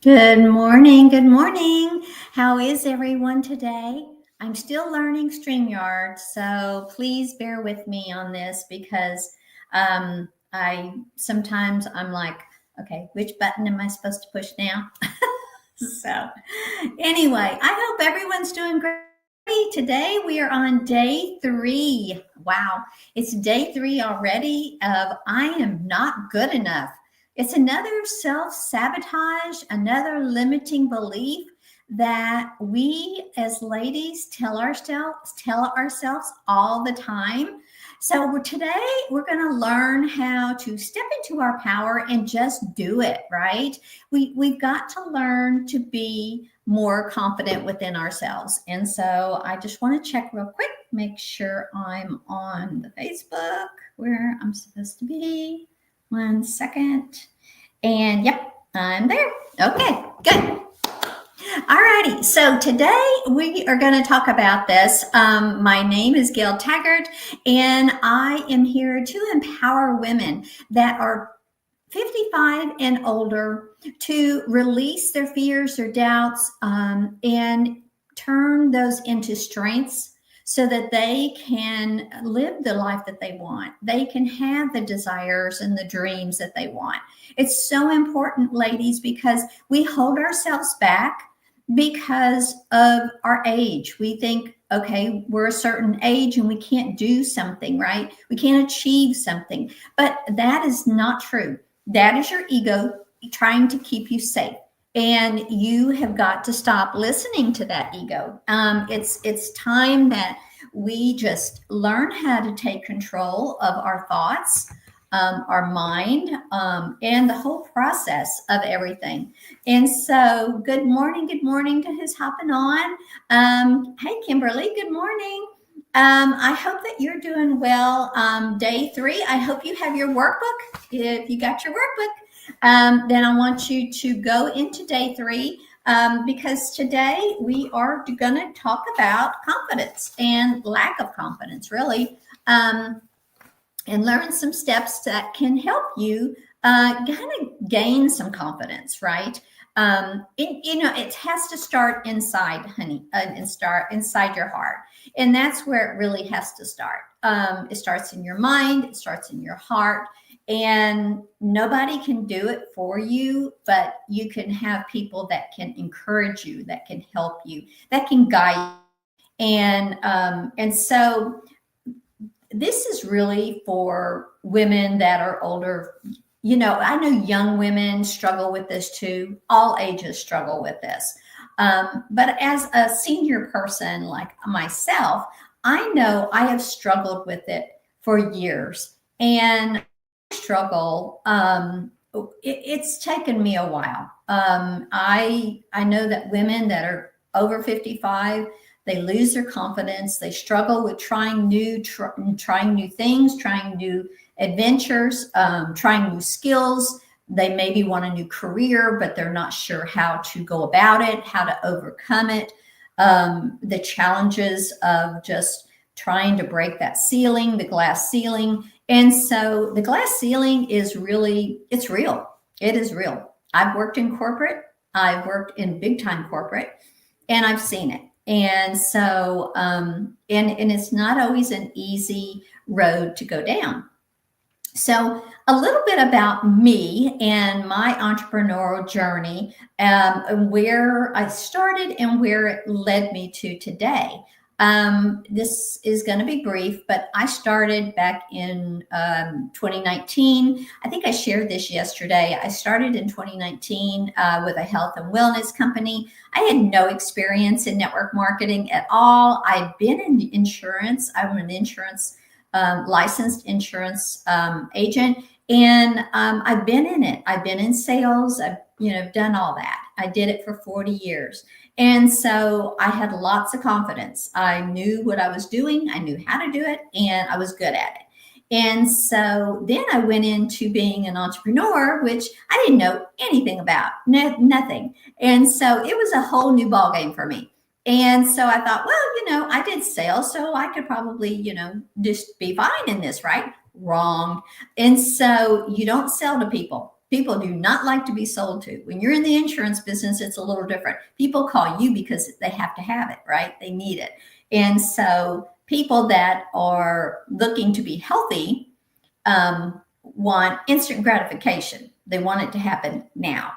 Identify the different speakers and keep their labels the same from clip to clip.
Speaker 1: Good morning. Good morning. How is everyone today? I'm still learning StreamYard, so please bear with me on this because I sometimes I'm like, okay, which button am I supposed to push now? So, anyway, I hope everyone's doing great. Today we are on day 3. Wow, it's day 3 already of I am not good enough. It's another self sabotage, another limiting belief that we as ladies tell ourselves all the time. So today we're going to learn how to step into our power and just do it, right? We've got to learn to be more confident within ourselves. And so I just want to check real quick, make sure I'm on the Facebook where I'm supposed to be. 1 second. And yep, I'm there. Okay, good. Alrighty, so today we are going to talk about this. My name is Gail Taggart, and I am here to empower women that are 55 and older to release their fears, their doubts, and turn those into strengths so that they can live the life that they want. They can have the desires and the dreams that they want. It's so important, ladies, because we hold ourselves back because of our age. We think, okay, we're a certain age and we can't do something, right? We can't achieve something. But that is not true. That is your ego trying to keep you safe. And you have got to stop listening to that ego. It's time that we just learn how to take control of our thoughts, our mind, and the whole process of everything. And so, good morning to who's hopping on. Hey, Kimberly, good morning. I hope that you're doing well. Day 3, I hope you have your workbook. If you got your workbook, then I want you to go into day 3 because today we are going to talk about confidence and lack of confidence, really, and learn some steps that can help you kind of gain some confidence, right? It has to start inside, honey, and start inside your heart. And that's where it really has to start. It starts in your mind, it starts in your heart, and nobody can do it for you, but you can have people that can encourage you, that can help you, that can guide you. And so this is really for women that are older. I know young women struggle with this too. All ages struggle with this. But as a senior person like myself, I know I have struggled with it for years. And struggle, it's taken me a while. I know that women that are over 55, they lose their confidence. They struggle with trying new things, trying new adventures, trying new skills. They maybe want a new career, but they're not sure how to go about it, how to overcome it. The challenges of just trying to break that ceiling, the glass ceiling. And so the glass ceiling is really, it's real. It is real. I've worked in corporate. I've worked in big time corporate, and I've seen it. And so, and it's not always an easy road to go down. So, a little bit about me and my entrepreneurial journey, where I started and where it led me to today. This is going to be brief, but I started back in 2019. I think I shared this yesterday. I started in 2019 with a health and wellness company. I had no experience in network marketing at all. I'd been in insurance. I'm an insurance licensed insurance agent, and I've been in it. I've been in sales. I've done all that. I did it for 40 years. And so I had lots of confidence. I knew what I was doing. I knew how to do it, and I was good at it. And so then I went into being an entrepreneur, which I didn't know anything about, nothing. And so it was a whole new ballgame for me. And so I thought, well, I did sales, so I could probably, just be fine in this, right? Wrong. And so you don't sell to people People do not like to be sold to. When you're in the insurance business, it's a little different. People call you because they have to have it, right? They need it. And so people that are looking to be healthy want instant gratification. They want it to happen now.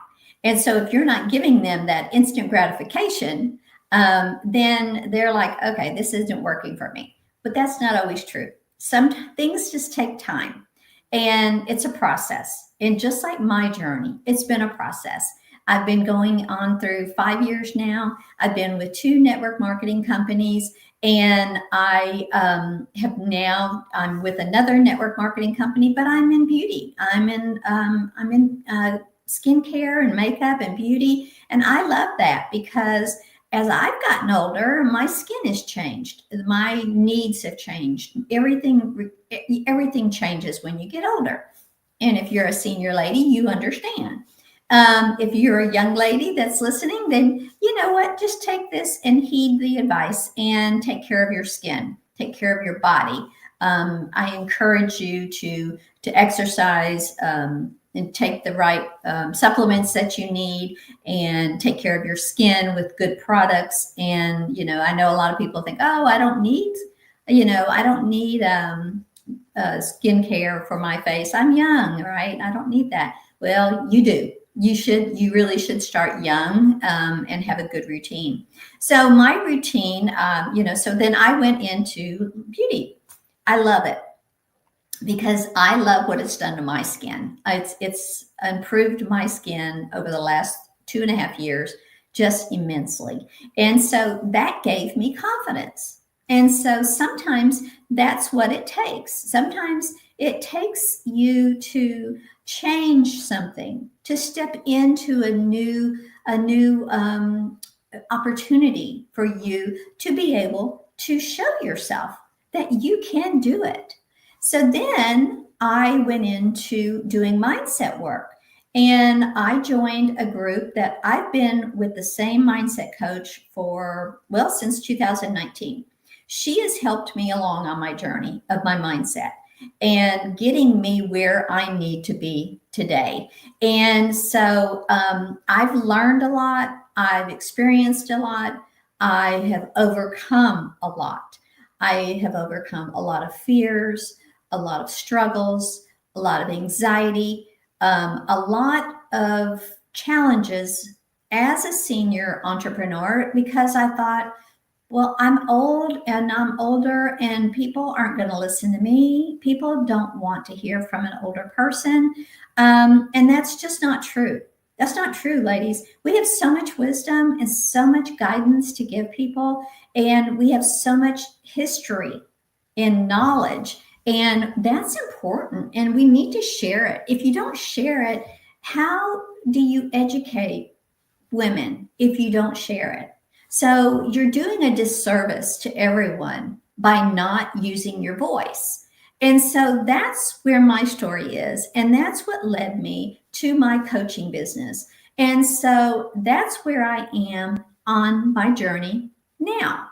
Speaker 1: And so if you're not giving them that instant gratification, then they're like, okay, this isn't working for me. But that's not always true. Some things just take time, and it's a process. And just like my journey, it's been a process. I've been going on through 5 years now. I've been with 2 network marketing companies, and I I'm with another network marketing company, but I'm in beauty. I'm in skincare and makeup and beauty, and I love that because as I've gotten older, my skin has changed. My needs have changed. Everything changes when you get older. And if you're a senior lady, you understand. If you're a young lady that's listening, then you know what? Just take this and heed the advice and take care of your skin, take care of your body. I encourage you to exercise and take the right supplements that you need, and take care of your skin with good products. And I know a lot of people think, oh, I don't need skincare for my face. I'm young, right? I don't need that. Well, you do. You really should start young and have a good routine. So my routine, so then I went into beauty. I love it because I love what it's done to my skin. It's improved my skin over the last 2.5 years just immensely. And so that gave me confidence. And so sometimes that's what it takes. Sometimes it takes you to change something, to step into a new opportunity for you to be able to show yourself that you can do it. So then I went into doing mindset work, and I joined a group that I've been with the same mindset coach for, since 2019. She has helped me along on my journey of my mindset and getting me where I need to be today. And so I've learned a lot. I've experienced a lot. I have overcome a lot. I have overcome a lot of fears, a lot of struggles, a lot of anxiety, a lot of challenges as a senior entrepreneur, because I thought, well, I'm old and I'm older and people aren't going to listen to me. People don't want to hear from an older person. And that's just not true. That's not true, ladies. We have so much wisdom and so much guidance to give people. And we have so much history and knowledge. And that's important. And we need to share it. If you don't share it, how do you educate women if you don't share it? So you're doing a disservice to everyone by not using your voice. And so that's where my story is. And that's what led me to my coaching business. And so that's where I am on my journey now.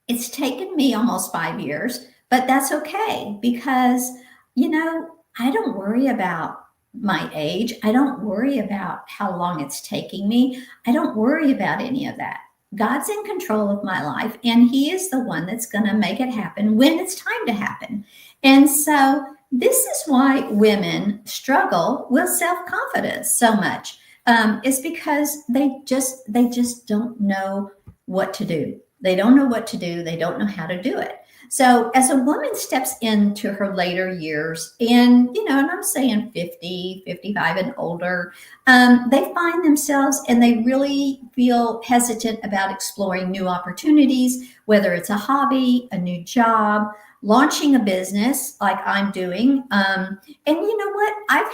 Speaker 1: It's taken me almost 5 years, but that's okay because, I don't worry about my age. I don't worry about how long it's taking me. I don't worry about any of that. God's in control of my life, and He is the one that's going to make it happen when it's time to happen. And so this is why women struggle with self-confidence so much. It's because they just don't know what to do. They don't know what to do. They don't know how to do it. So as a woman steps into her later years, and I'm saying 50, 55 and older, they find themselves and they really feel hesitant about exploring new opportunities, whether it's a hobby, a new job, launching a business like I'm doing. And you know what? I've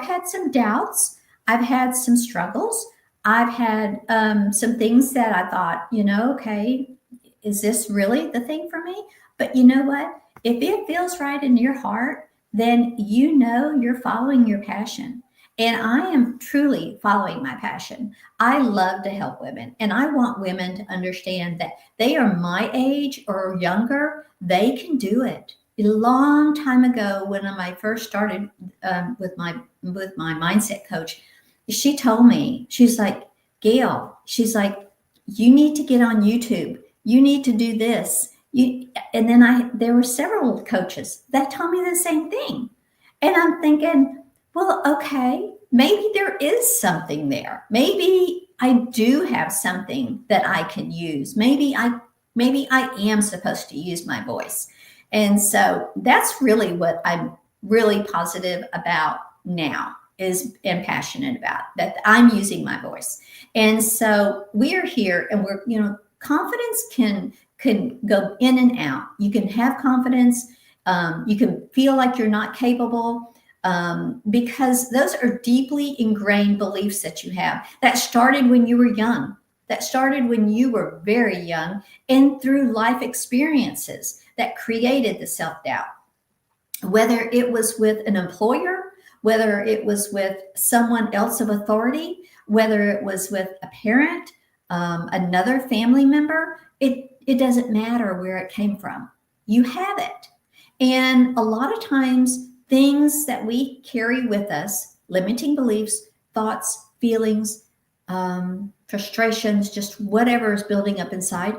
Speaker 1: had some doubts. I've had some struggles. I've had some things that I thought, okay, is this really the thing for me? But you know what? If it feels right in your heart, then you're following your passion. And I am truly following my passion. I love to help women, and I want women to understand that they are my age or younger. They can do it. a long time ago when I first started with my mindset coach, she told me, she's like, Gail, she's like, you need to get on YouTube. You need to do this. And then there were several coaches that told me the same thing. And I'm thinking, well, okay, maybe there is something there. Maybe I do have something that I can use. Maybe I am supposed to use my voice. And so that's really what I'm really positive about now is and passionate about, that I'm using my voice. And so we're here and confidence can go in and out. You can have confidence. You can feel like you're not capable because those are deeply ingrained beliefs that you have that started when you were young, that started when you were very young and through life experiences that created the self-doubt, whether it was with an employer, whether it was with someone else of authority, whether it was with a parent, another family member. It doesn't matter where it came from. You have it. And a lot of times, things that we carry with us, limiting beliefs, thoughts, feelings, frustrations, just whatever is building up inside,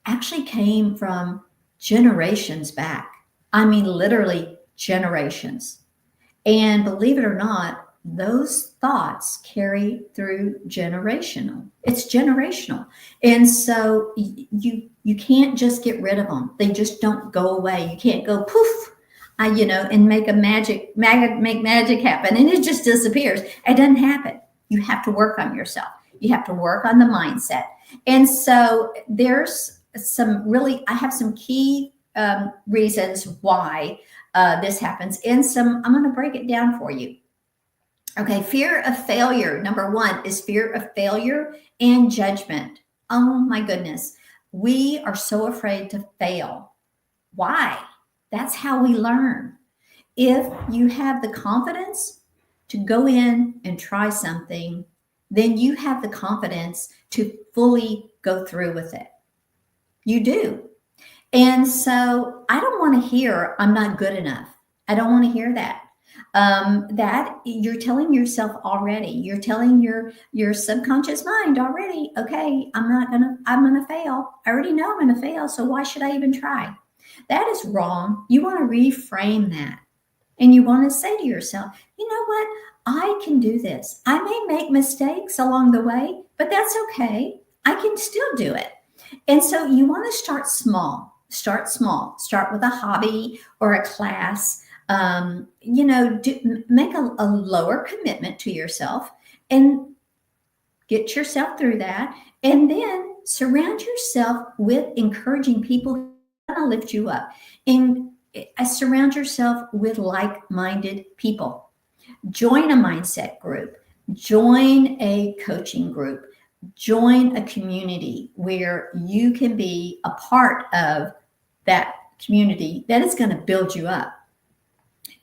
Speaker 1: actually came from generations back. I mean, literally generations. And believe it or not, those thoughts carry through generational. It's generational. And so you can't just get rid of them. They just don't go away. You can't go poof, and make magic happen and it just disappears. It doesn't happen. You have to work on yourself. You have to work on the mindset. And so I have some key reasons why this happens. And I'm going to break it down for you. Okay, fear of failure. Number one is fear of failure and judgment. Oh my goodness. We are so afraid to fail. Why? That's how we learn. If you have the confidence to go in and try something, then you have the confidence to fully go through with it. You do. And so I don't want to hear, I'm not good enough. I don't want to hear that. That you're telling yourself already, you're telling your subconscious mind already, okay, I'm going to fail. I already know I'm going to fail. So why should I even try? That is wrong. You want to reframe that. And you want to say to yourself, you know what? I can do this. I may make mistakes along the way, but that's okay. I can still do it. And so you want to start small. Start small. Start with a hobby or a class. Make a lower commitment to yourself and get yourself through that. And then surround yourself with encouraging people who want to lift you up. And surround yourself with like-minded people. Join a mindset group. Join a coaching group. Join a community where you can be a part of that community that is going to build you up,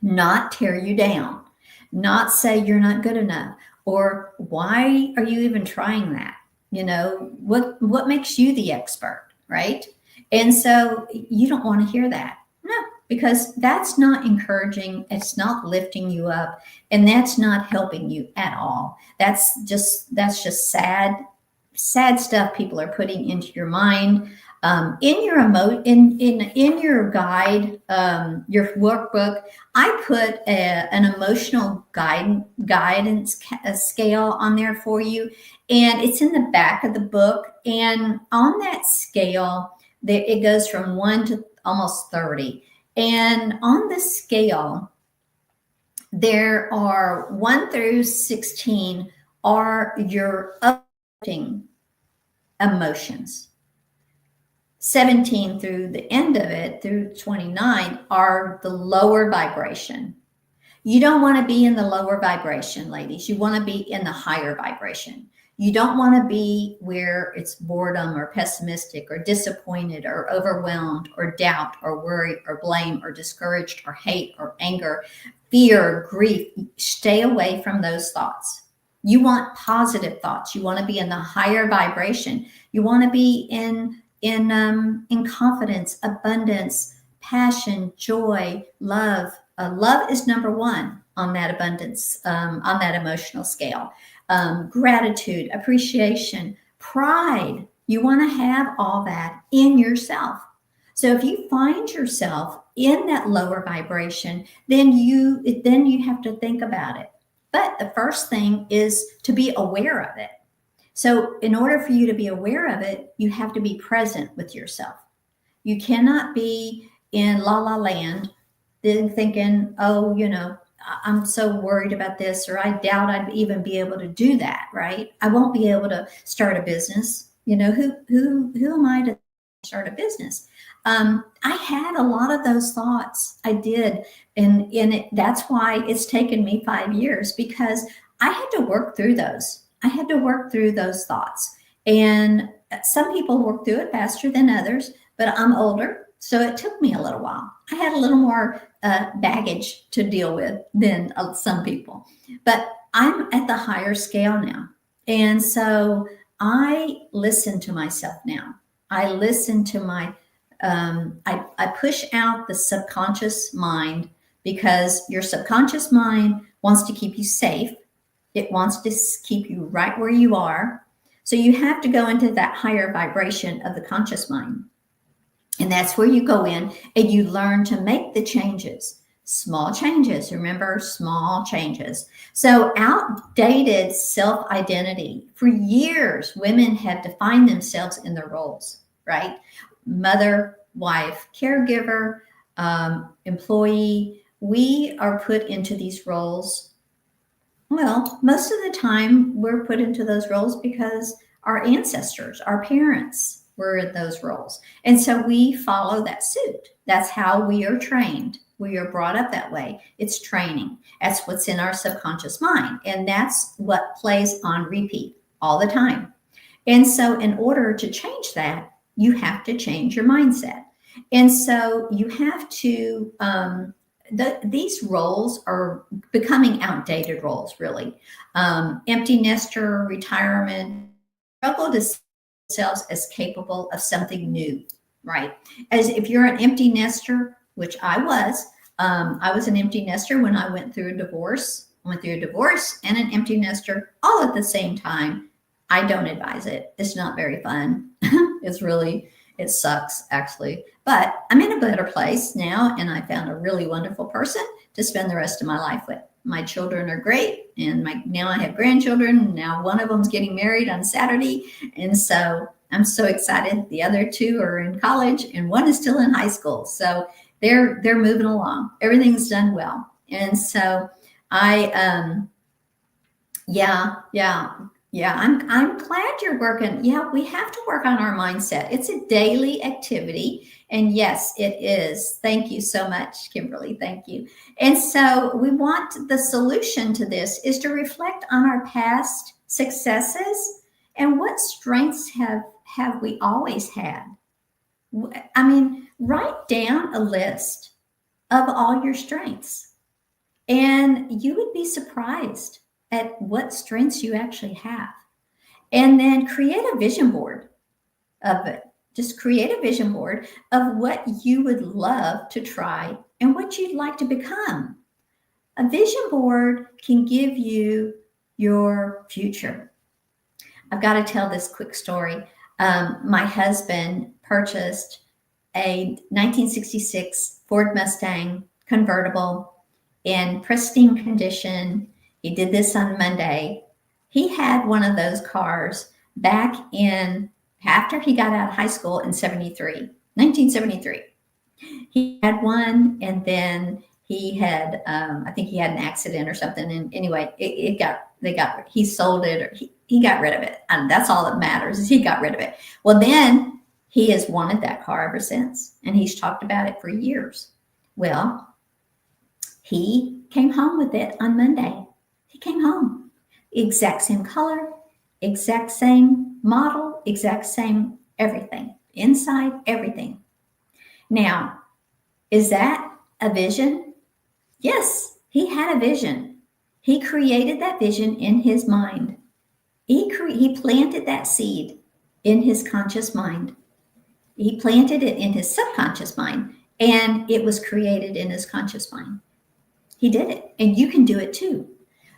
Speaker 1: not tear you down, not say you're not good enough, or why are you even trying that? What makes you the expert, right? And so you don't want to hear that. No, because that's not encouraging. It's not lifting you up, and that's not helping you at all. That's just sad stuff people are putting into your mind. In your guide, your workbook, I put an emotional guidance scale on there for you, and it's in the back of the book. And on that scale, it goes from 1 to almost 30. And on the scale, there are 1 through 16 are your uplifting emotions. 17 through the end of it, through 29, are the lower vibration. You don't want to be in the lower vibration, ladies. You want to be in the higher vibration. You don't want to be where it's boredom or pessimistic or disappointed or overwhelmed or doubt or worry or blame or discouraged or hate or anger, fear, grief. Stay away from those thoughts. You want positive thoughts. You want to be in the higher vibration. You want to be in confidence, abundance, passion, joy, love. Love is number one on that abundance, on that emotional scale. Gratitude, appreciation, pride. You want to have all that in yourself. So if you find yourself in that lower vibration, then you have to think about it. But the first thing is to be aware of it. So in order for you to be aware of it, you have to be present with yourself. You cannot be in la la land then thinking, oh, I'm so worried about this, or I doubt I'd even be able to do that, right? I won't be able to start a business. Who am I to start a business? I had a lot of those thoughts. I did. That's why it's taken me 5 years, because I had to work through those. I had to work through those thoughts. And some people work through it faster than others, but I'm older, so it took me a little while. I had a little more baggage to deal with than some people, but I'm at the higher scale now. And so I listen to myself now. I listen to I push out the subconscious mind, because your subconscious mind wants to keep you safe. It wants to keep you right where you are. So you have to go into that higher vibration of the conscious mind. And that's where you go in and you learn to make the changes, small changes. Remember, small changes. So outdated self-identity. For years, women have defined themselves in their roles, right? Mother, wife, caregiver, employee. We are put into these roles. Well, most of the time we're put into those roles because our ancestors, our parents, were in those roles. And so we follow that suit. That's how we are trained. We are brought up that way. It's training. That's what's in our subconscious mind. And that's what plays on repeat all the time. And so in order to change that, you have to change your mindset. And so you have to, these roles are becoming outdated roles, really. Empty nester, retirement, struggle to see themselves as capable of something new, right? As if you're an empty nester, which I was an empty nester when I went through a divorce. I went through a divorce and an empty nester all at the same time. I don't advise it. It's not very fun. It sucks, actually. But I'm in a better place now, and I found a really wonderful person to spend the rest of my life with. My children are great, and now I have grandchildren. Now one of them's getting married on Saturday, and so I'm so excited. The other two are in college, and one is still in high school. So they're moving along. Everything's done well, and so yeah, I'm glad you're working. Yeah, we have to work on our mindset. It's a daily activity. And yes, it is. Thank you so much, Kimberly. Thank you. And so we want the solution to this is to reflect on our past successes and what strengths have we always had. I mean, write down a list of all your strengths, and you would be surprised at what strengths you actually have. And then create a vision board of it. Just create a vision board of what you would love to try and what you'd like to become. A vision board can give you your future. I've got to tell this quick story. My husband purchased a 1966 Ford Mustang convertible in pristine condition. He did this on Monday. He had one of those cars back in after he got out of high school in 1973. He had one, and then he had, I think he had an accident or something. And anyway, he sold it, or he got rid of it. And that's all that matters is he got rid of it. Well, then he has wanted that car ever since, and he's talked about it for years. Well, he came home with it on Monday. He came home, exact same color, exact same model, exact same everything, inside everything. Now, is that a vision? Yes, he had a vision. He created that vision in his mind. He planted that seed in his conscious mind. He planted it in his subconscious mind, And it was created in his conscious mind. He did it, and you can do it too.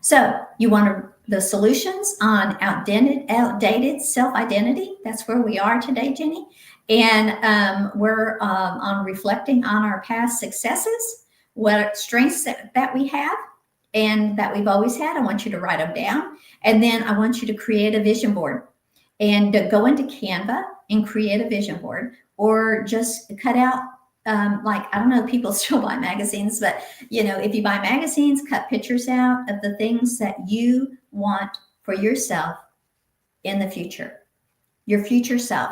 Speaker 1: So you want the solutions on outdated self-identity. That's where we are today, Jenny. And we're on reflecting on our past successes, what strengths that we have and that we've always had. I want you to write them down. And then I want you to create a vision board and to go into Canva and create a vision board, or just cut out like, I don't know, people still buy magazines, but if you buy magazines, cut pictures out of the things that you want for yourself in the future, your future self.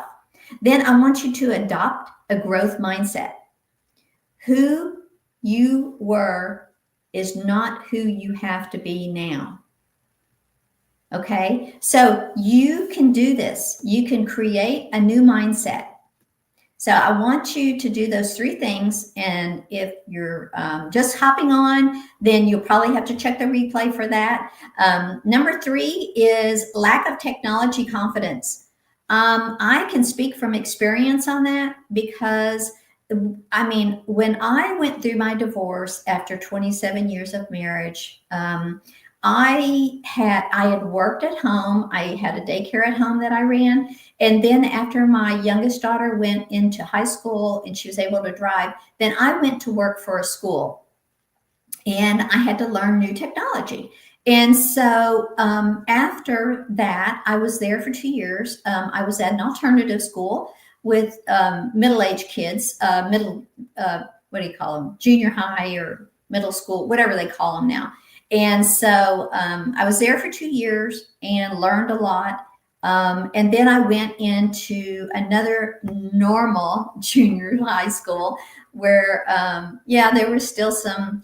Speaker 1: Then I want you to adopt a growth mindset. Who you were is not who you have to be now. Okay, so you can do this. You can create a new mindset. So I want you to do those three things. And if you're just hopping on, then you'll probably have to check the replay for that. Number 3 is lack of technology confidence. I can speak from experience on that, because when I went through my divorce after 27 years of marriage, I had worked at home. I had a daycare at home that I ran. And then after my youngest daughter went into high school and she was able to drive, then I went to work for a school, and I had to learn new technology. And so after that, I was there for 2 years. I was at an alternative school with middle-aged kids, what do you call them? Junior high or middle school, whatever they call them now. And so I was there for 2 years and learned a lot. And then I went into another normal junior high school where, there were still some,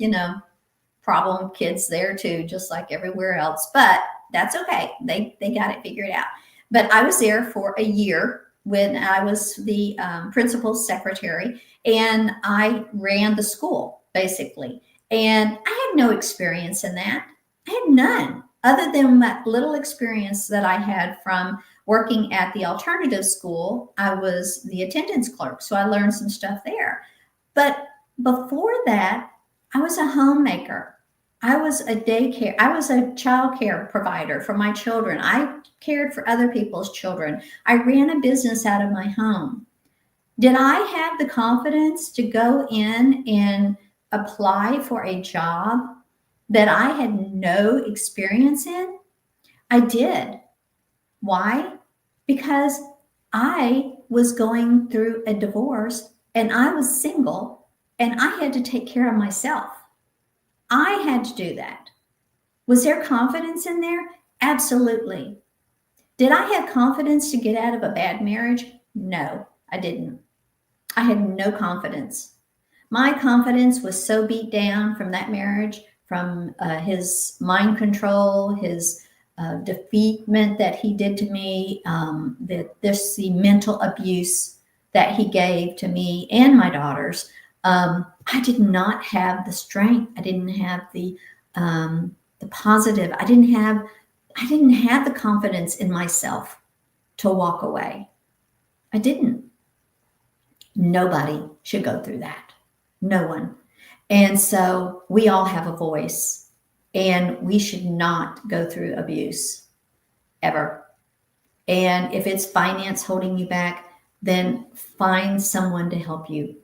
Speaker 1: problem kids there too, just like everywhere else. But that's okay. They got it figured out. But I was there for a year when I was the principal's secretary, and I ran the school basically. And I had no experience in that. I had none, other than that little experience that I had from working at the alternative school. I was the attendance clerk, so I learned some stuff there. But before that, I was a homemaker. I was a child care provider for my children. I cared for other people's children. I ran a business out of my home. Did I have the confidence to go in and apply for a job that I had no experience in? I did. Why? Because I was going through a divorce and I was single and I had to take care of myself. I had to do that. Was there confidence in there? Absolutely. Did I have confidence to get out of a bad marriage? No, I didn't. I had no confidence. My confidence was so beat down from that marriage, from his mind control, his defeatment that he did to me, the mental abuse that he gave to me and my daughters. I did not have the strength. I didn't have the positive. I didn't have the confidence in myself to walk away. I didn't. Nobody should go through that. No one. And so we all have a voice, and we should not go through abuse ever. And if it's finance holding you back, then find someone to help you.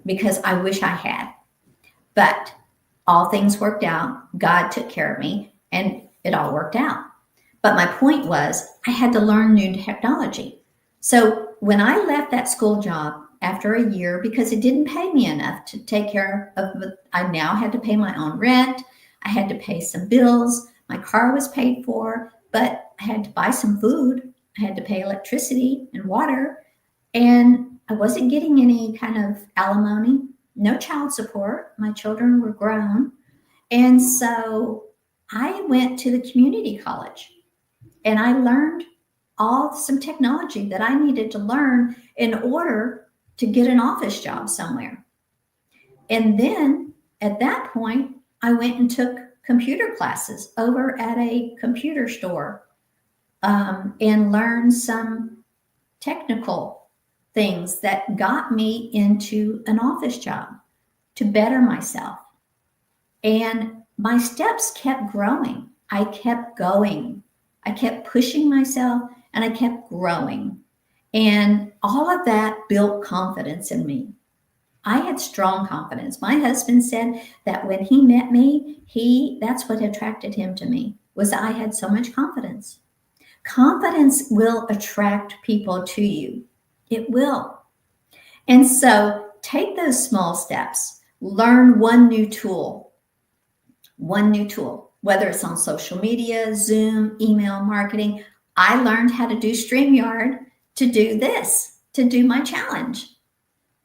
Speaker 1: Because I wish I had, but all things worked out. God took care of me and it all worked out. But my point was, I had to learn new technology. So when I left that school job after a year, because it didn't pay me enough to take care of, I now had to pay my own rent. I had to pay some bills. My car was paid for, but I had to buy some food. I had to pay electricity and water. And I wasn't getting any kind of alimony, no child support. My children were grown. And so I went to the community college and I learned some technology that I needed to learn in order to get an office job somewhere. And then at that point, I went and took computer classes over at a computer store and learned some technical things that got me into an office job to better myself. And my steps kept growing. I kept going. I kept pushing myself and I kept growing. And all of that built confidence in me. I had strong confidence. My husband said that when he met me, that's what attracted him to me, was I had so much confidence. Confidence will attract people to you. It will. And so take those small steps. Learn one new tool, whether it's on social media, Zoom, email marketing. I learned how to do StreamYard to do this, to do my challenge.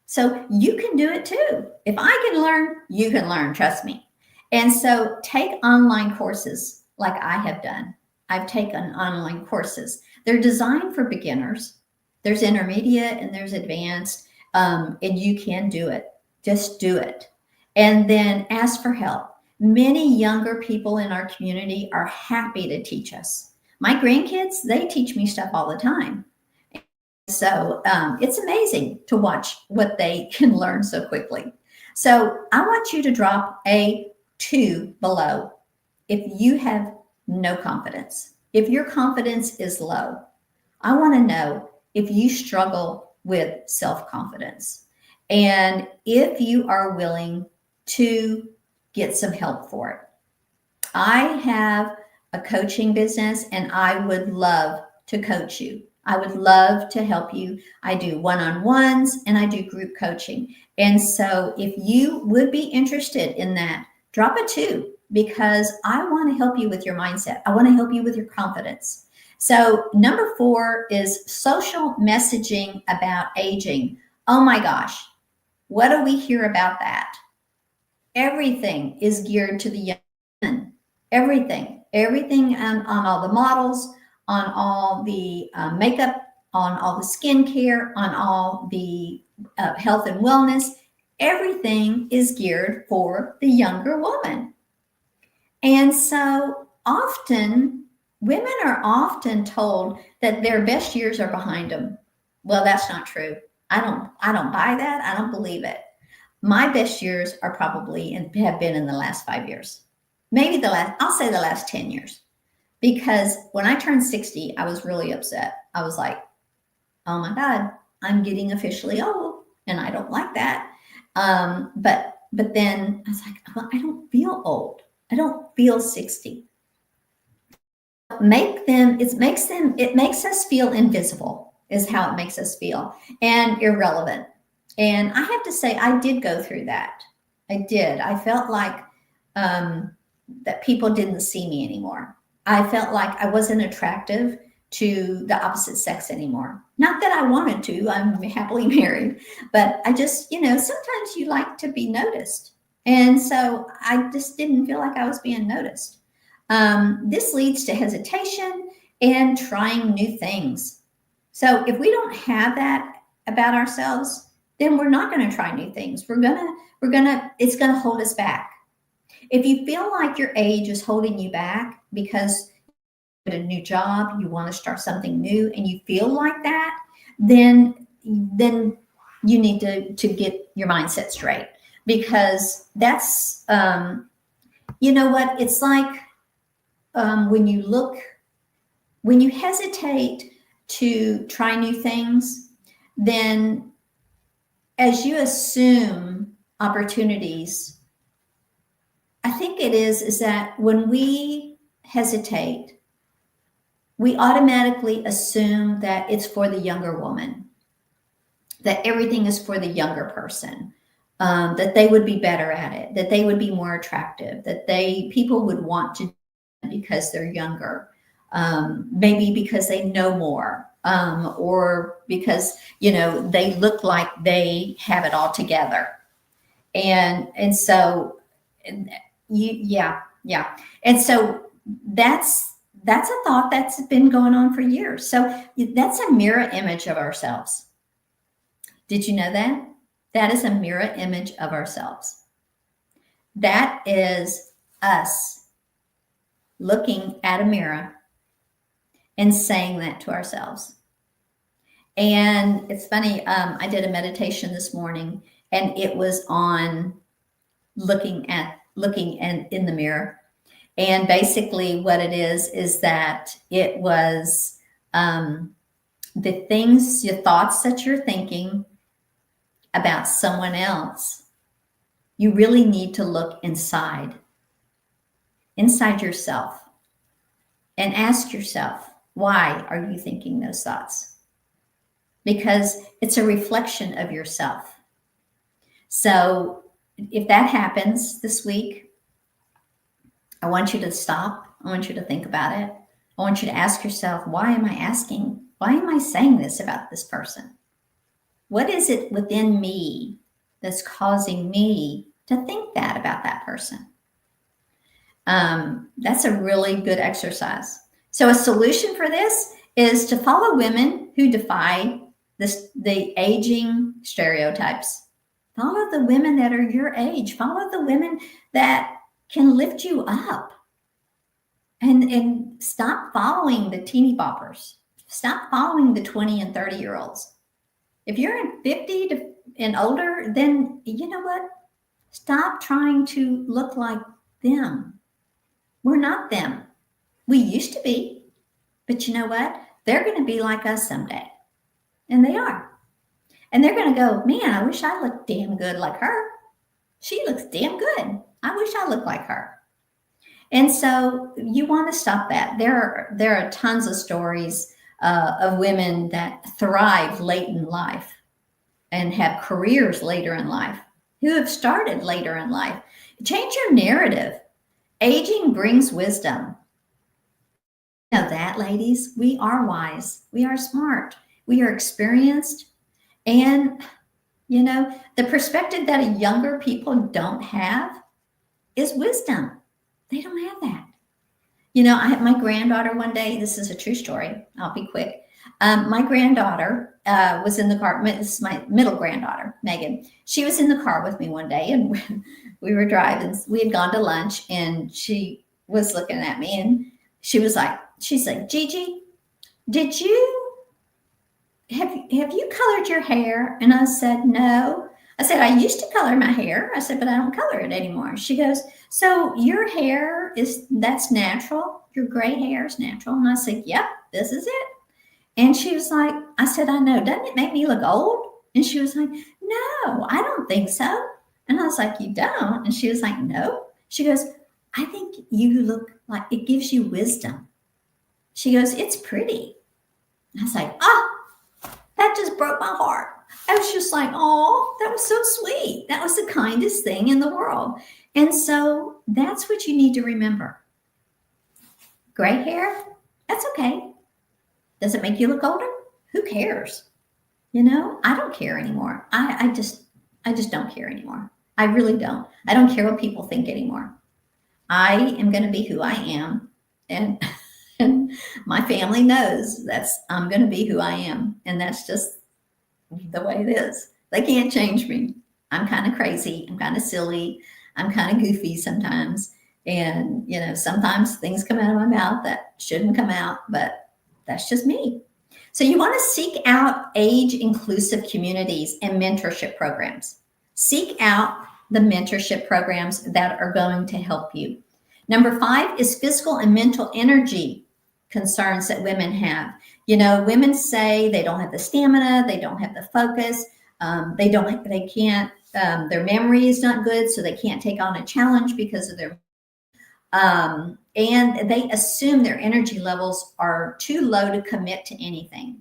Speaker 1: So you can do it too. If I can learn, you can learn, trust me. And so take online courses like I have done. I've taken online courses. They're designed for beginners. There's intermediate and there's advanced, and you can do it. Just do it. And then ask for help. Many younger people in our community are happy to teach us. My grandkids, they teach me stuff all the time. So it's amazing to watch what they can learn so quickly. So I want you to drop a 2 below if you have no confidence. If your confidence is low, I want to know if you struggle with self-confidence and if you are willing to get some help for it. I have a coaching business and I would love to coach you. I would love to help you. I do one-on-ones and I do group coaching. And so if you would be interested in that, drop a 2 because I want to help you with your mindset. I want to help you with your confidence. So number 4 is social messaging about aging. Oh my gosh, what do we hear about that? Everything is geared to the young women. Everything on all the models, on all the makeup, on all the skincare, on all the health and wellness. Everything is geared for the younger woman. And so often, women are often told that their best years are behind them. Well, that's not true. I don't buy that. I don't believe it. My best years are probably and have been in the last 5 years. Maybe I'll say the last 10 years. Because when I turned 60, I was really upset. I was like, oh my God, I'm getting officially old and I don't like that. But then I was like, well, I don't feel old. I don't feel 60. It makes us feel invisible is how it makes us feel and irrelevant. And I have to say, I did go through that. I did. I felt like that people didn't see me anymore. I felt like I wasn't attractive to the opposite sex anymore. Not that I wanted to, I'm happily married, but I just, sometimes you like to be noticed. And so I just didn't feel like I was being noticed. This leads to hesitation and trying new things. So if we don't have that about ourselves, then we're not going to try new things. It's going to hold us back. If you feel like your age is holding you back because you get a new job, you want to start something new, and you feel like that, then you need to get your mindset straight because that's, you know what, it's like when you hesitate to try new things, then as you assume opportunities, I think it is that when we hesitate, we automatically assume that it's for the younger woman, that everything is for the younger person, that they would be better at it, that they would be more attractive, that people would want to do it because they're younger, maybe because they know more, or because they look like they have it all together, and so. Yeah. And so that's a thought that's been going on for years. So that's a mirror image of ourselves. Did you know that? That is a mirror image of ourselves. That is us looking at a mirror and saying that to ourselves. And it's funny, I did a meditation this morning, and it was on looking and in the mirror. And basically what it is that it was the things, your thoughts that you're thinking about someone else. You really need to look inside yourself, and ask yourself, why are you thinking those thoughts? Because it's a reflection of yourself. So if that happens this week, I want you to stop. I want you to think about it. I want you to ask yourself, why am I saying this about this person? What is it within me that's causing me to think that about that person? That's a really good exercise. So a solution for this is to follow women who defy the aging stereotypes. Follow the women that are your age. Follow the women that can lift you up. And stop following the teeny boppers. Stop following the 20 and 30-year-olds. If you're in 50 and older, then you know what? Stop trying to look like them. We're not them. We used to be, but you know what? They're going to be like us someday. And they are. And they're going to go, man, I wish I looked damn good like her. She looks damn good. I wish I looked like her. And so you want to stop that. There are tons of stories of women that thrive late in life and have careers later in life, who have started later in life. Change your narrative. Aging brings wisdom. You know that, ladies? We are wise. We are smart. We are experienced. And, you know, the perspective that younger people don't have is wisdom. They don't have that. You know, I had my granddaughter one day. This is a true story. I'll be quick. My granddaughter was in the car. This is my middle granddaughter, Megan. She was in the car with me one day, and we were driving. We had gone to lunch, and she was looking at me, and she's like, Gigi, did you have you colored your hair? And I said, no. I said, I used to color my hair. I said, but I don't color it anymore. She goes, so your hair that's natural? Your gray hair is natural? And I said, yep, this is it. And she was like, I said, I know. Doesn't it make me look old? And she was like, no, I don't think so. And I was like, you don't? And she was like, no. She goes, I think you look like it gives you wisdom. She goes, it's pretty. I was like, that just broke my heart. I was just like, oh, that was so sweet. That was the kindest thing in the world. And so that's what you need to remember. Gray hair, that's okay. Does it make you look older? Who cares? You know, I don't care anymore. I just don't care anymore. I really don't. I don't care what people think anymore. I am going to be who I am. And my family knows I'm going to be who I am. And that's just the way it is. They can't change me. I'm kind of crazy. I'm kind of silly. I'm kind of goofy sometimes. And, you know, sometimes things come out of my mouth that shouldn't come out, but that's just me. So you want to seek out age-inclusive communities and mentorship programs. Seek out the mentorship programs that are going to help you. Number 5 is physical and mental energy concerns that women have. You know, women say they don't have the stamina, they don't have the focus, they can't, their memory is not good, so they can't take on a challenge because of their, and they assume their energy levels are too low to commit to anything.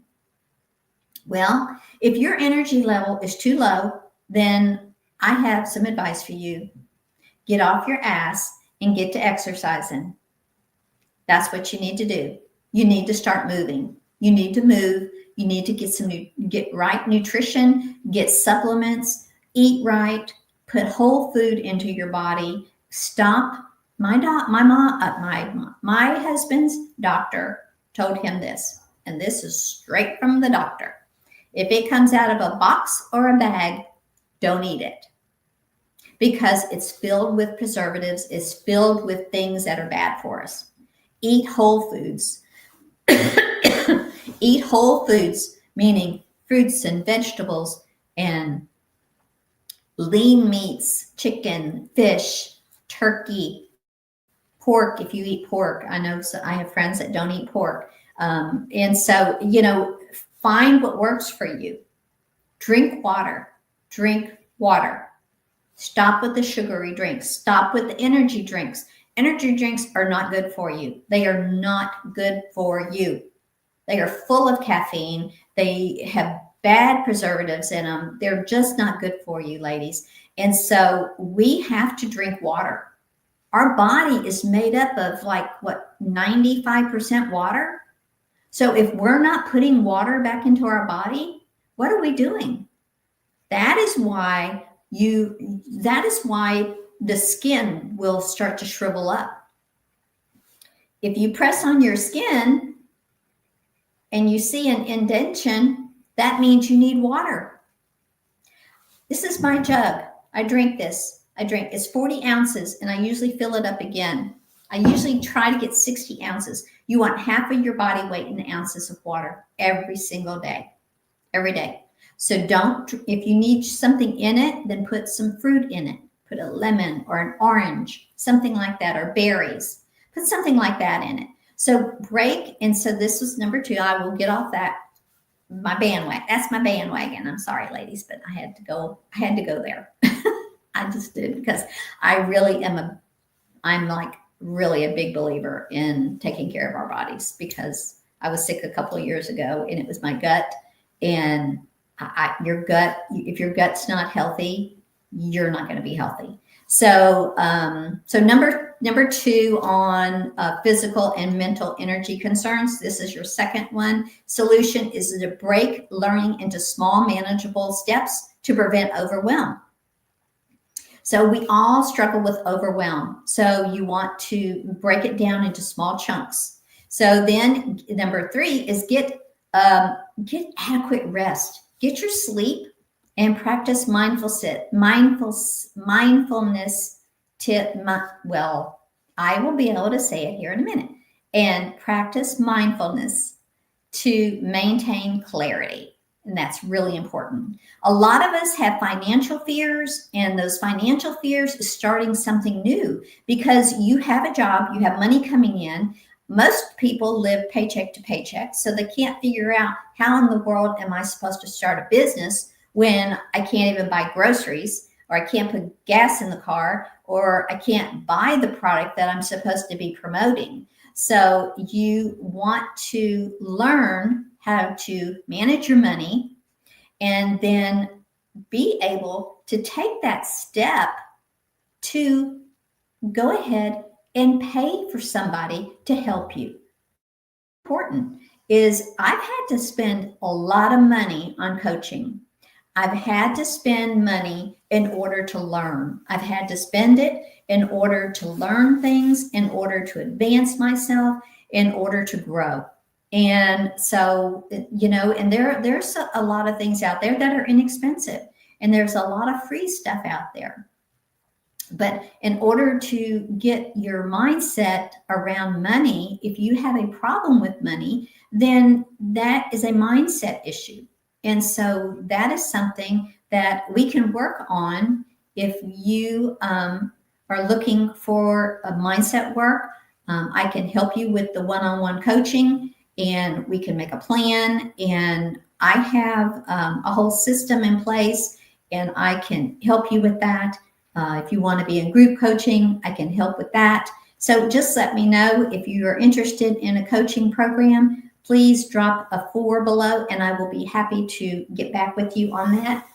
Speaker 1: Well, if your energy level is too low, then I have some advice for you. Get off your ass and get to exercising. That's what you need to do. You need to start moving. You need to move. You need to get right nutrition, get supplements, eat right, put whole food into your body. Stop. My husband's doctor told him this, and this is straight from the doctor. If it comes out of a box or a bag, don't eat it, because it's filled with preservatives. It's filled with things that are bad for us. Eat whole foods. Eat whole foods. meaning fruits and vegetables and lean meats, chicken, fish, turkey, pork if you eat pork. I know I have friends that don't eat pork. And so, find what works for you. Drink water. Drink water. Stop with the sugary drinks. Stop with the energy drinks. Energy drinks are not good for you. They are not good for you. They are full of caffeine. They have bad preservatives in them. They're just not good for you, ladies. And so we have to drink water. Our body is made up of 95% water. So if we're not putting water back into our body, what are we doing? That is why the skin will start to shrivel up. If you press on your skin and you see an indentation, that means you need water. This is my jug. I drink this. It's 40 ounces, and I usually fill it up again. I usually try to get 60 ounces. You want half of your body weight in ounces of water every single day, every day. So if you need something in it, then put some fruit in it. Put a lemon or an orange, something like that, or berries. Put something like that in it. So and so this was number 2. I will get off my bandwagon. That's my bandwagon. I'm sorry, ladies, but I had to go there. I just did, because I really I'm really a big believer in taking care of our bodies, because I was sick a couple of years ago and it was my gut. And your gut, if your gut's not healthy, you're not going to be healthy. So, number 2 on physical and mental energy concerns. This is your second one. Solution is to break learning into small, manageable steps to prevent overwhelm. So we all struggle with overwhelm. So you want to break it down into small chunks. So then number 3 is get adequate rest. Get your sleep and practice mindfulness. I will be able to say it here in a minute. And practice mindfulness to maintain clarity. And that's really important. A lot of us have financial fears, and those financial fears is starting something new, because you have a job, you have money coming in. Most people live paycheck to paycheck, so they can't figure out, how in the world am I supposed to start a business when I can't even buy groceries, or I can't put gas in the car, or I can't buy the product that I'm supposed to be promoting. So you want to learn how to manage your money, and then be able to take that step to go ahead and pay for somebody to help you. Important is, I've had to spend a lot of money on coaching. I've had to spend money in order to learn. I've had to spend it in order to learn things, in order to advance myself, in order to grow. And so, and there's a lot of things out there that are inexpensive, and there's a lot of free stuff out there. But in order to get your mindset around money, if you have a problem with money, then that is a mindset issue. And so that is something that we can work on. If you are looking for a mindset work, I can help you with the one-on-one coaching, and we can make a plan. And I have a whole system in place, and I can help you with that. If you want to be in group coaching, I can help with that. So just let me know if you are interested in a coaching program. Please drop a 4 below, and I will be happy to get back with you on that.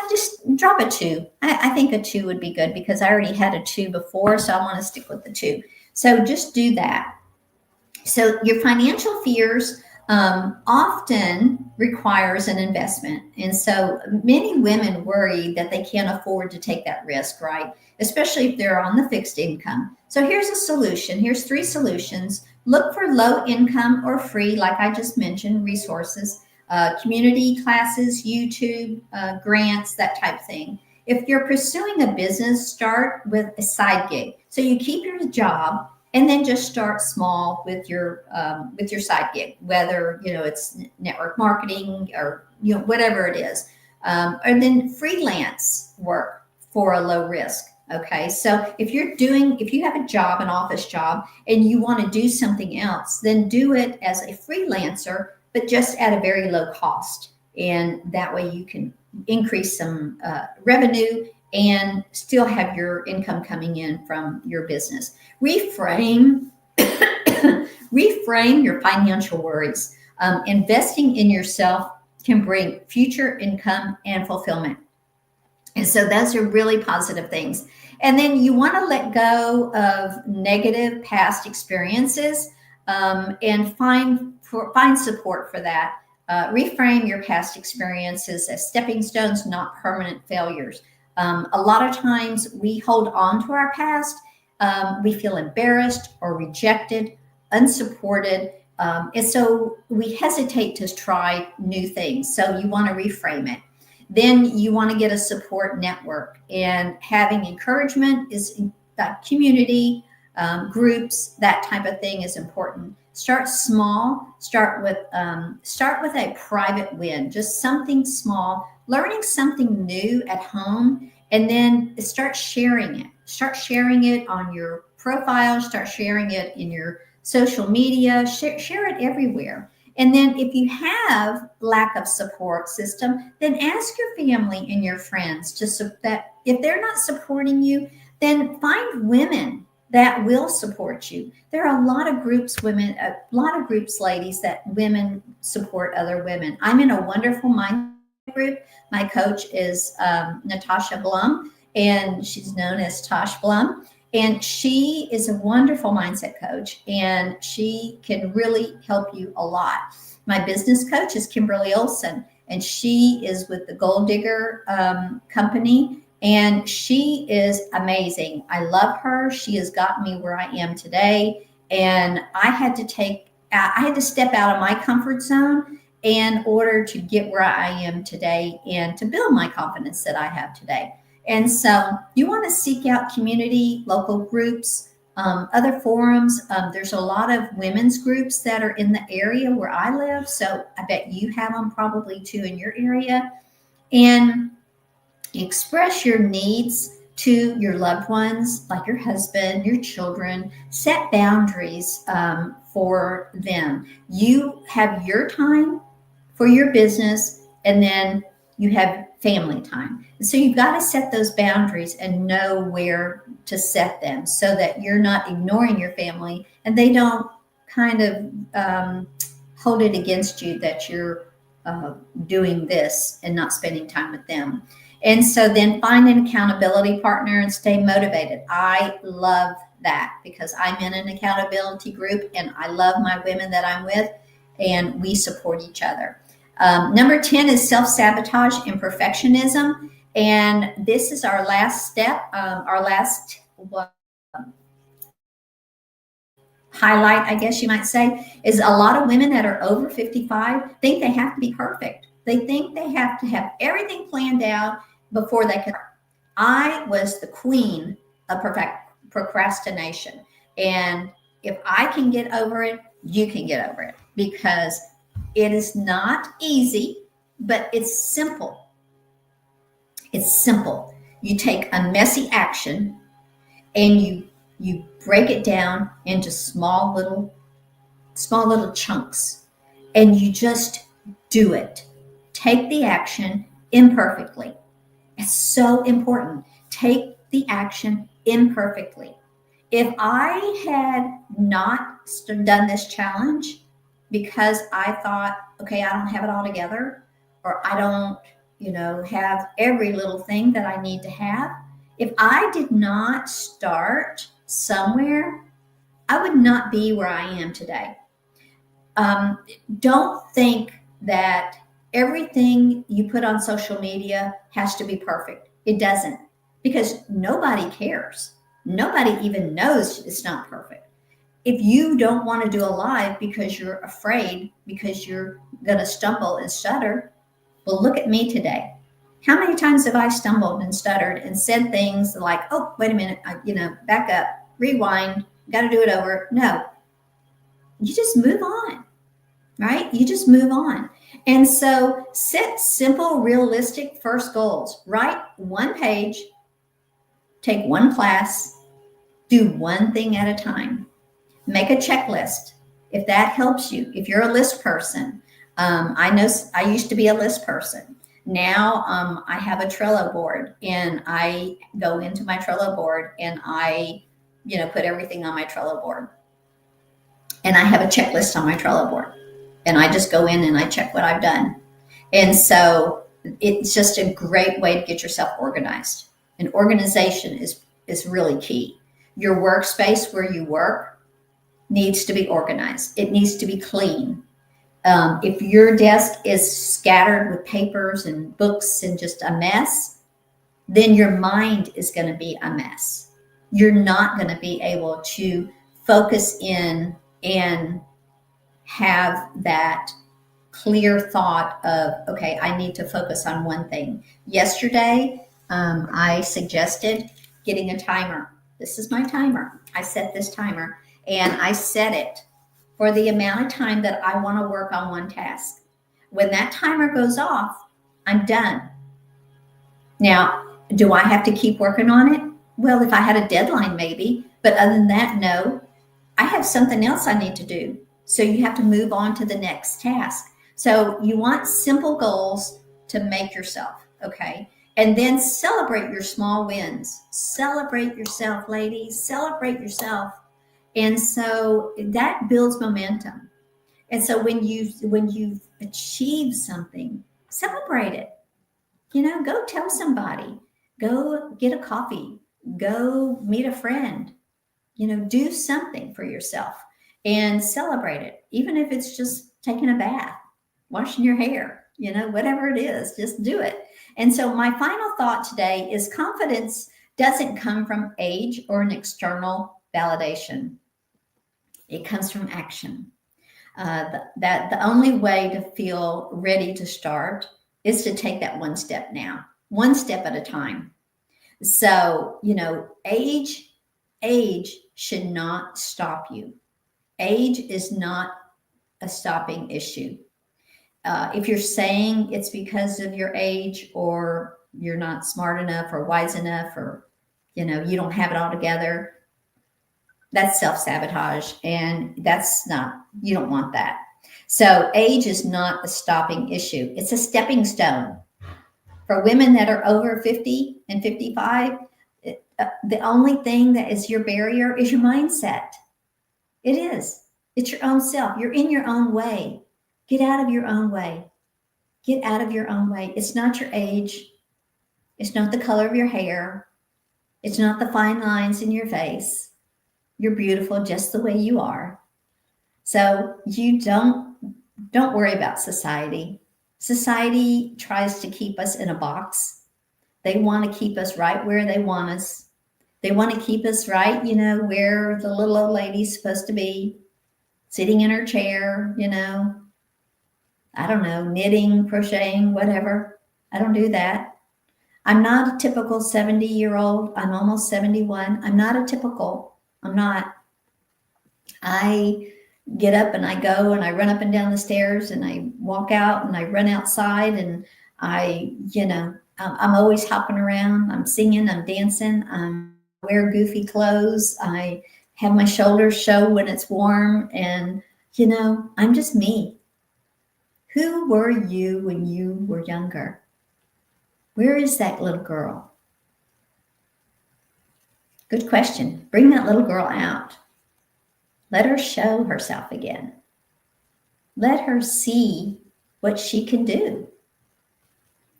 Speaker 1: Just drop a 2. I think a 2 would be good, because I already had a 2 before, so I want to stick with the 2. So just do that. So your financial fears often requires an investment. And so many women worry that they can't afford to take that risk, right? Especially if they're on the fixed income. So here's a solution. Here's 3 solutions. Look for low income or free, like I just mentioned, resources, community classes, YouTube, grants, that type of thing. If you're pursuing a business, start with a side gig. So you keep your job, And then just start small with your side gig, whether it's network marketing or whatever it is, and then freelance work for a low risk. Okay, so if you have a job, an office job, and you want to do something else, then do it as a freelancer, but just at a very low cost, and that way you can increase some revenue and still have your income coming in from your business. Reframe reframe your financial worries. Investing in yourself can bring future income and fulfillment. And so those are really positive things. And then you want to let go of negative past experiences, and find support for that. Reframe your past experiences as stepping stones, not permanent failures. A lot of times we hold on to our past. We feel embarrassed or rejected, unsupported. And so we hesitate to try new things. So you want to reframe it. Then you want to get a support network, and having encouragement is community, groups, that type of thing is important. Start small. Start with a private win, just something small, learning something new at home, and then start sharing it. Start sharing it on your profile. Start sharing it in your social media. Share it everywhere. And then if you have lack of support system, then ask your family and your friends that if they're not supporting you, then find women that will support you. There are a lot of groups, ladies, that women support other women. I'm in a wonderful mind group. My coach is Natasha Blum, and she's known as Tosh Blum. And she is a wonderful mindset coach, and she can really help you a lot. My business coach is Kimberly Olson, and she is with the Gold Digger company, and she is amazing. I love her. She has gotten me where I am today, and I had to step out of my comfort zone in order to get where I am today and to build my confidence that I have today. And so you want to seek out community, local groups, other forums. There's a lot of women's groups that are in the area where I live. So I bet you have them probably too in your area. And express your needs to your loved ones, like your husband, your children. Set boundaries for them. You have your time for your business, and then you have family time. And so you've got to set those boundaries and know where to set them so that you're not ignoring your family and they don't kind of hold it against you that you're doing this and not spending time with them. And so then find an accountability partner and stay motivated. I love that because I'm in an accountability group and I love my women that I'm with, and we support each other. Number 10 is self-sabotage and perfectionism. And this is our last step, our last highlight, I guess you might say, is a lot of women that are over 55 think they have to be perfect. They think they have to have everything planned out before they can. I was the queen of procrastination. And if I can get over it, you can get over it, because it is not easy, but it's simple. It's simple. You take a messy action and you break it down into small little chunks, and you just do it. Take the action imperfectly. It's so important. Take the action imperfectly. If I had not done this challenge because I thought, okay, I don't have it all together, or I don't, have every little thing that I need to have. If I did not start somewhere, I would not be where I am today. Don't think that everything you put on social media has to be perfect. It doesn't, because nobody cares. Nobody even knows it's not perfect. If you don't want to do a live because you're afraid, because you're going to stumble and stutter, well, look at me today. How many times have I stumbled and stuttered and said things like, oh, wait a minute, back up, rewind, got to do it over. No, you just move on, right? You just move on. And so set simple, realistic first goals. Write one page, take one class, do one thing at a time. Make a checklist if that helps you. If you're a list person, I know I used to be a list person. Now I have a Trello board, and I go into my Trello board and I, put everything on my Trello board. And I have a checklist on my Trello board, and I just go in and I check what I've done. And so it's just a great way to get yourself organized. And organization is really key. Your workspace where you work needs to be organized. It needs to be clean. If your desk is scattered with papers and books and just a mess, then your mind is going to be a mess. You're not going to be able to focus in and have that clear thought of, okay, I need to focus on one thing. Yesterday, I suggested getting a timer. This is my timer. I set this timer, and I set it for the amount of time that I want to work on one task. When that timer goes off, I'm done. Now, do I have to keep working on it? Well, if I had a deadline, maybe. But other than that, no. I have something else I need to do. So you have to move on to the next task. So you want simple goals to make yourself, okay? And then celebrate your small wins. Celebrate yourself, ladies. Celebrate yourself. And so that builds momentum. And so when you've achieved something, celebrate it. Go tell somebody. Go get a coffee. Go meet a friend. Do something for yourself and celebrate it. Even if it's just taking a bath, washing your hair, whatever it is, just do it. And so my final thought today is confidence doesn't come from age or an external validation. It comes from action. That the only way to feel ready to start is to take that one step now, one step at a time. So, age should not stop you. Age is not a stopping issue. If you're saying it's because of your age, or you're not smart enough or wise enough, or, you don't have it all together, that's self-sabotage, and you don't want that. So age is not a stopping issue. It's a stepping stone. For women that are over 50 and 55, the only thing that is your barrier is your mindset. It is. It's your own self. You're in your own way. Get out of your own way. Get out of your own way. It's not your age. It's not the color of your hair. It's not the fine lines in your face. You're beautiful just the way you are. So you don't worry about society. Society tries to keep us in a box. They want to keep us right where they want us. They want to keep us right, where the little old lady's supposed to be, sitting in her chair, I don't know, knitting, crocheting, whatever. I don't do that. I'm not a typical 70-year-old. I'm almost 71. I'm not a typical. I'm not. I get up and I go and I run up and down the stairs and I walk out and I run outside, and I'm always hopping around. I'm singing, I'm dancing, I wear goofy clothes. I have my shoulders show when it's warm, and, I'm just me. Who were you when you were younger? Where is that little girl? Good question. Bring that little girl out. Let her show herself again. Let her see what she can do.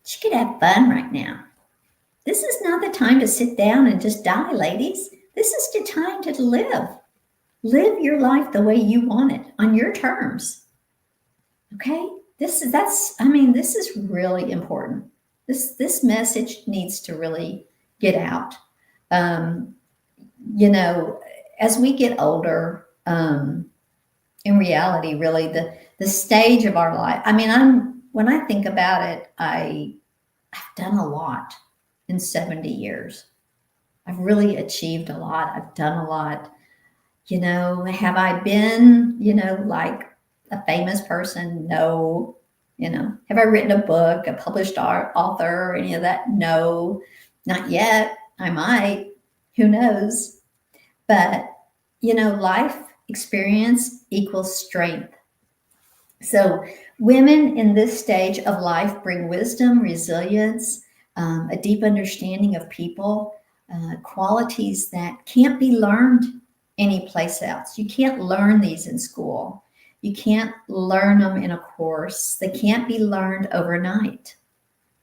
Speaker 1: She could have fun right now. This is not the time to sit down and just die, ladies. This is the time to live. Live your life the way you want it, on your terms. Okay? This is really important. This message needs to really get out. As we get older, in reality, really the stage of our life. When I think about it, I've done a lot in 70 years. I've really achieved a lot. I've done a lot. Have I been, like a famous person? No. Have I written a book, a published author, or any of that? No, not yet. I might. Who knows? But, life experience equals strength. So, women in this stage of life bring wisdom, resilience, a deep understanding of people, qualities that can't be learned anyplace else. You can't learn these in school. You can't learn them in a course. They can't be learned overnight.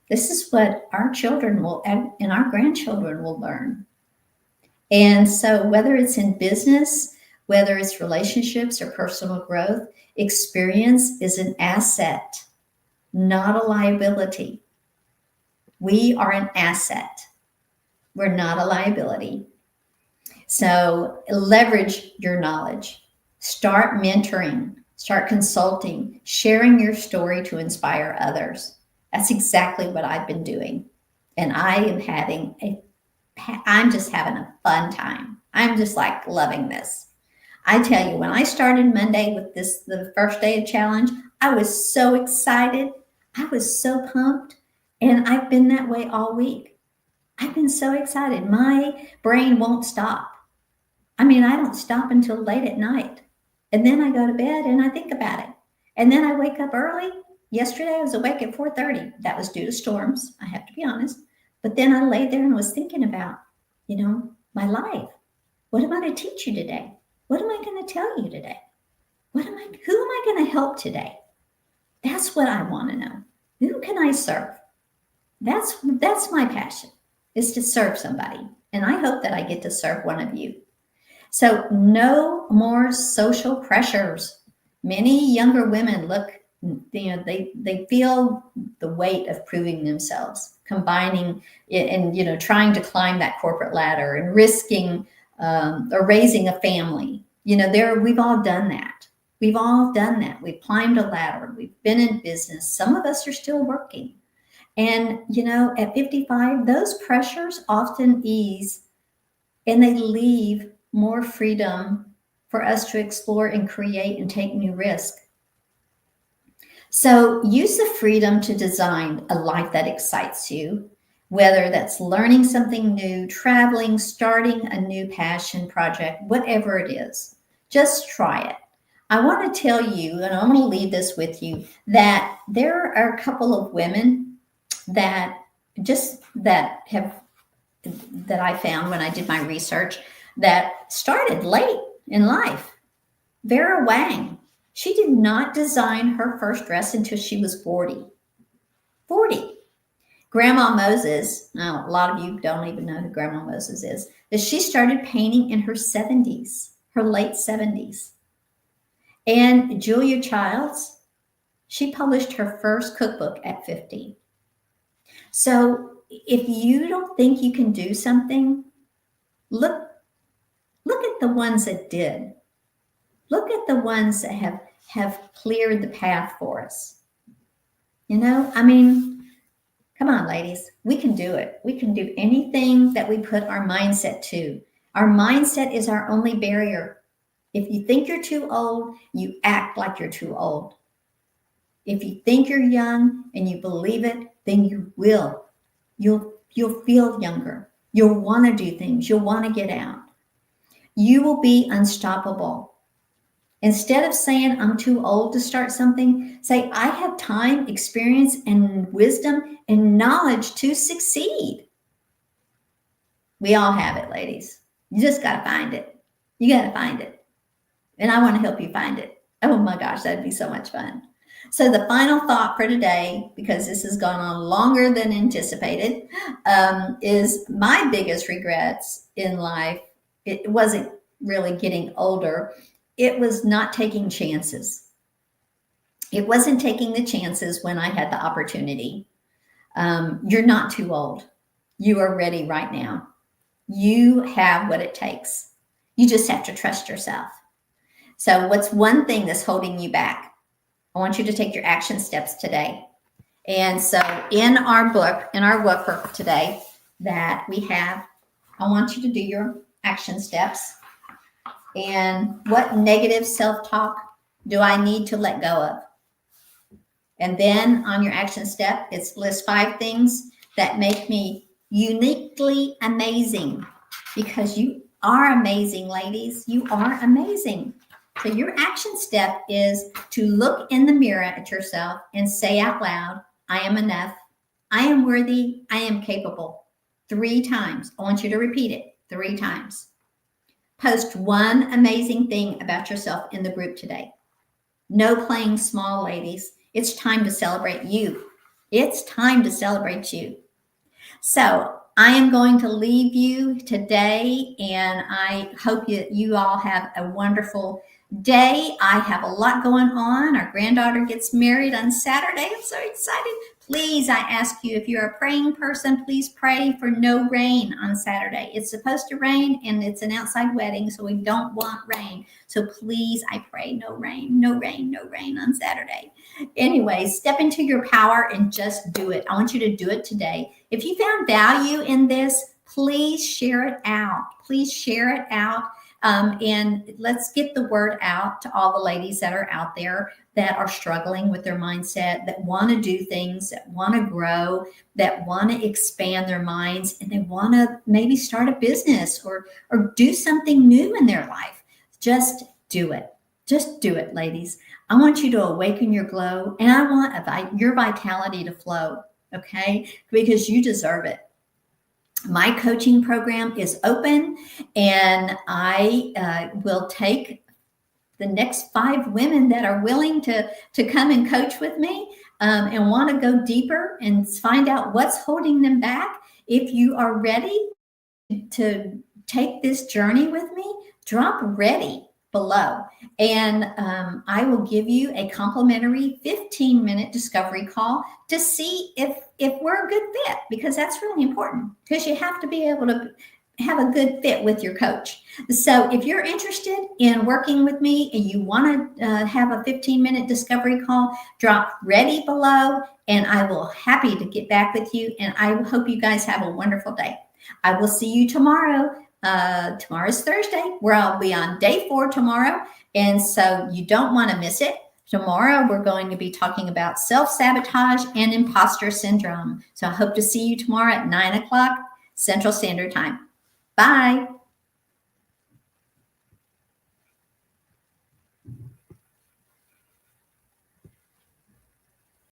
Speaker 1: This is what our children will and our grandchildren will learn. And so, whether it's in business, whether it's relationships or personal growth, experience is an asset, not a liability. We are an asset. We're not a liability. So, leverage your knowledge. Start mentoring, start consulting, sharing your story to inspire others. That's exactly what I've been doing. And I'm just having a fun time. I'm just like loving this. I tell you, when I started Monday with the first day of challenge, I was so excited. I was so pumped. And I've been that way all week. I've been so excited. My brain won't stop. I mean, I don't stop until late at night. And then I go to bed and I think about it. And then I wake up early. Yesterday I was awake at 4:30. That was due to storms, I have to be honest. But then I lay there and was thinking about, my life. What am I going to teach you today? What am I going to tell you today? Who am I going to help today? That's what I want to know. Who can I serve? That's my passion, is to serve somebody. And I hope that I get to serve one of you. So no more social pressures. Many younger women they feel the weight of proving themselves, combining and trying to climb that corporate ladder and risking or raising a family. We've all done that. We've all done that. We've climbed a ladder. We've been in business. Some of us are still working. And, at 55, those pressures often ease and they leave more freedom for us to explore and create and take new risks. So use the freedom to design a life that excites you, whether that's learning something new, traveling, starting a new passion project, whatever it is. Just try it. I want to tell you, and I'm going to leave this with you, that there are a couple of women that I found when I did my research that started late in life. Vera Wang, she did not design her first dress until she was 40. 40. Grandma Moses, now a lot of you don't even know who Grandma Moses is, but she started painting in her 70s, her late 70s. And Julia Childs, she published her first cookbook at 50. So if you don't think you can do something, look at the ones that did. Look at the ones that have cleared the path for us. Come on, ladies. We can do it. We can do anything that we put our mindset to. Our mindset is our only barrier. If you think you're too old, you act like you're too old. If you think you're young and you believe it, then you will. You'll feel younger. You'll want to do things. You'll want to get out. You will be unstoppable. Instead of saying, I'm too old to start something, say, I have time, experience, and wisdom and knowledge to succeed. We all have it, ladies. You just got to find it. You got to find it. And I want to help you find it. Oh my gosh, that'd be so much fun. So the final thought for today, because this has gone on longer than anticipated, is my biggest regrets in life. It wasn't really getting older. It was not taking chances. It wasn't taking the chances when I had the opportunity. You're not too old. You are ready right now. You have what it takes. You just have to trust yourself. So what's one thing that's holding you back? I want you to take your action steps today. And so in our workbook today that we have, I want you to do your action steps. And what negative self-talk do I need to let go of? And then on your action step, it's list 5 things that make me uniquely amazing, because you are amazing, ladies. You are amazing. So your action step is to look in the mirror at yourself and say out loud, I am enough. I am worthy. I am capable. 3 times. I want you to repeat it 3 times. Post one amazing thing about yourself in the group today. No playing small, ladies. It's time to celebrate you. It's time to celebrate you. So I am going to leave you today, and I hope you all have a wonderful day. I have a lot going on. Our granddaughter gets married on Saturday. I'm so excited. Please, I ask you, if you're a praying person, please pray for no rain on Saturday. It's supposed to rain, and it's an outside wedding, so we don't want rain. So please, I pray no rain, no rain, no rain on Saturday. Anyway, step into your power and just do it. I want you to do it today. If you found value in this, please share it out. Please share it out. And let's get the word out to all the ladies that are out there that are struggling with their mindset, that want to do things, that want to grow, that want to expand their minds, and they want to maybe start a business or do something new in their life. Just do it. Just do it, ladies. I want you to awaken your glow, and I want your vitality to flow, okay? Because you deserve it. My coaching program is open, and I will take the next 5 women that are willing to come and coach with me, and want to go deeper and find out what's holding them back. If you are ready to take this journey with me, drop ready below, and I will give you a complimentary 15-minute discovery call to see if we're a good fit, because that's really important, because you have to be able to have a good fit with your coach. So if you're interested in working with me and you want to have a 15-minute discovery call, drop ready below, and I will happy to get back with you. And I hope you guys have a wonderful day. I will see you tomorrow. Tomorrow's Thursday, where I'll be on day 4 tomorrow. And so you don't want to miss it. Tomorrow, we're going to be talking about self-sabotage and imposter syndrome. So I hope to see you tomorrow at 9 o'clock Central Standard Time. Bye.